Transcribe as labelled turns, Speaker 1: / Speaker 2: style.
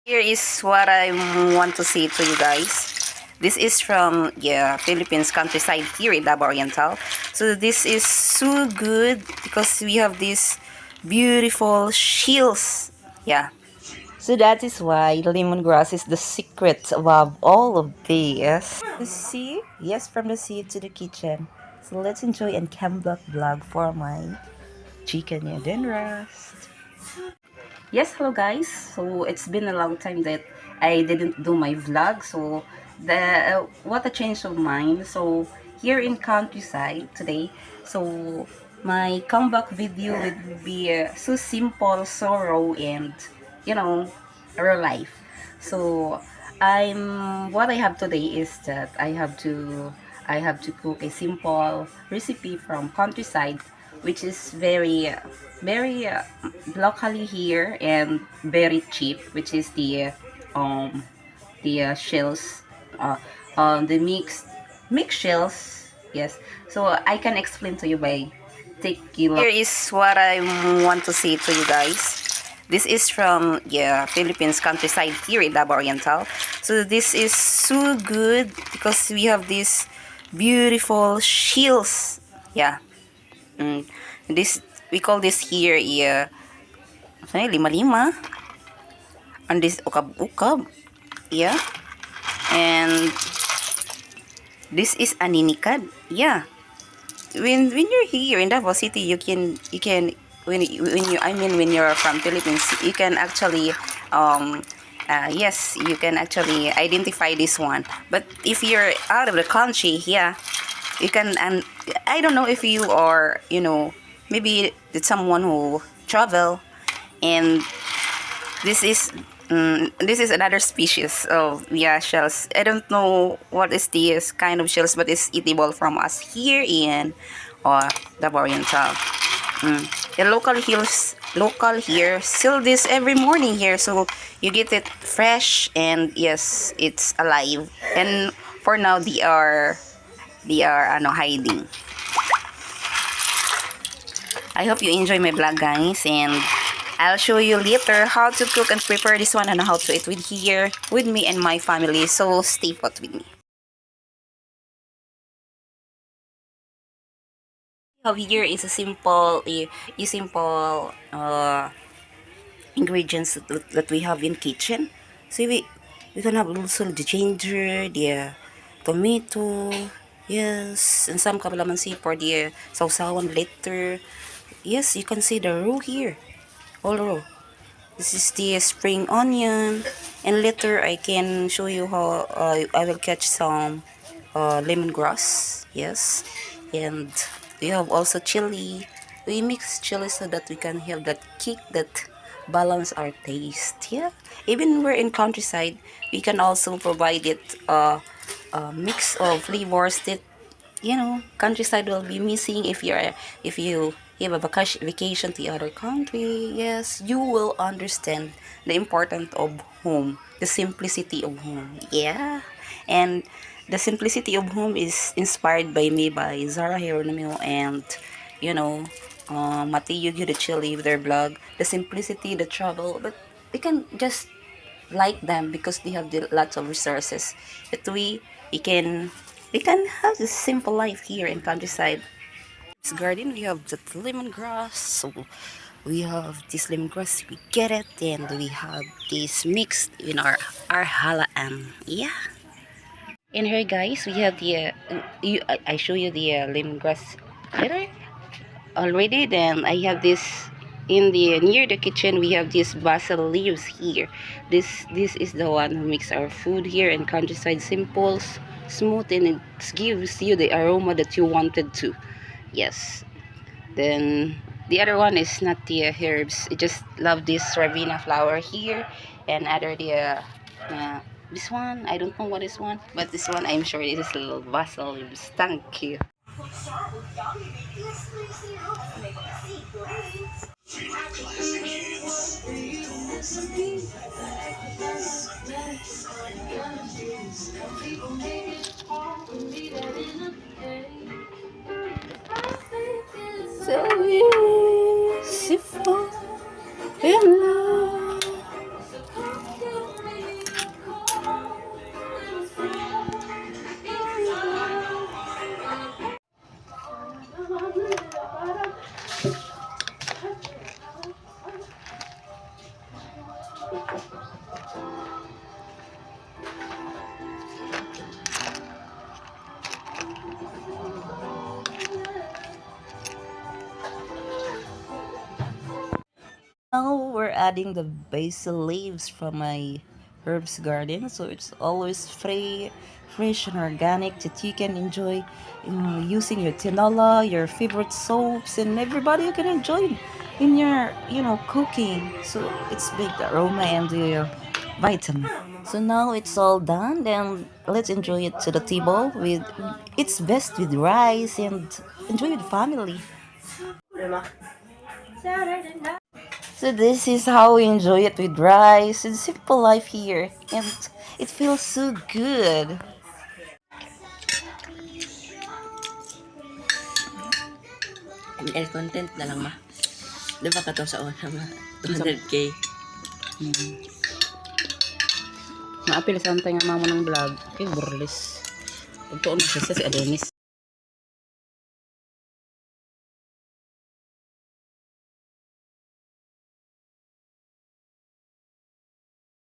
Speaker 1: Here is what I want to say to you guys. This is from Philippines countryside here in Davao Oriental. So this is so good because we have these beautiful shells. Yeah. So that is why lemongrass is the secret above all of these. The sea? Yes, from the sea to the kitchen. So let's enjoy and come back vlog for my chicken and then rest. Yes, hello guys. So it's been a long time that I didn't do my vlog. So what a change of mind. So here in countryside today. So my comeback video would be so simple, so raw, and you know, real life. So what I have today is that I have to cook a simple recipe from countryside, which is very locally here and very cheap, which is the shells, uh, the mixed shells. Yes, so I can explain to you by tequila. Here is what I want to say to you guys. This is from Philippines countryside here in Davao Oriental. So this is so good because we have these beautiful shells. Yeah. This we call this here lima-lima, and this ukab-ukab. Yeah. And this is aninikad. Yeah. When you're here in Davao City, you can when you're from Philippines, you can actually yes, you can actually identify this one. But if you're out of the country, yeah, you can. And I don't know if you are, maybe it's someone who travel, and this is another species of shells. I don't know what is this kind of shells, but it's eatable from us here in the Oriental. The local here sell this every morning here, so you get it fresh and yes, it's alive. And for now, they are hiding. I hope you enjoy my vlog, guys, and I'll show you later how to cook and prepare this one and how to eat with me and my family. So stay put with me. Here is a simple ingredients that we have in kitchen. So we can have also the ginger, the tomato, yes, and some calamansi for the sausawan later. Yes, you can see the roux here, all roux. This is the spring onion, and later I can show you how I will catch some lemongrass. Yes, and we have also chili. We mix chili so that we can have that kick that balance our taste. Yeah, even we're in countryside, we can also provide it a mix of flavors that countryside will be missing if you have a vacation to other country. Yes, you will understand the importance of home, the simplicity of home. Yeah, and the simplicity of home is inspired by me, by Zara Hieronymo, and you know Mateo Chili with their blog, the simplicity, the travel. But we can just like them because they have lots of resources. But we can have this simple life here in countryside. This garden, we have the lemongrass. So we have this lemongrass, we get it, and we have this mixed in our halaan. Yeah. And here, guys, we have I show you the lemongrass later already. Then I have this in the near the kitchen. We have these basil leaves here. This is the one who makes our food here in countryside simple, smooth, and it gives you the aroma that you wanted to. Yes. Then the other one is not the herbs. I just love this ravina flower here, and other this one, I don't know what is one, but this one I'm sure this is a little basil leaves. Thank you. So beautiful in love. Now we're adding the basil leaves from my herbs garden, so it's always fresh and organic that you can enjoy, using your tinola, your favorite soaps, and everybody you can enjoy in your, cooking. So it's big the aroma and the vitamin. So now it's all done. Then let's enjoy it to the table with. It's best with rice and enjoy with family. So this is how we enjoy it with rice. It's simple life here, and it feels so good.
Speaker 2: ML content na lang ma. Di ba ka to sa una ma? 200k.
Speaker 1: Maapil sa antay nga mamo ng vlog. Kay Burles. Totoo na siya si Adonis.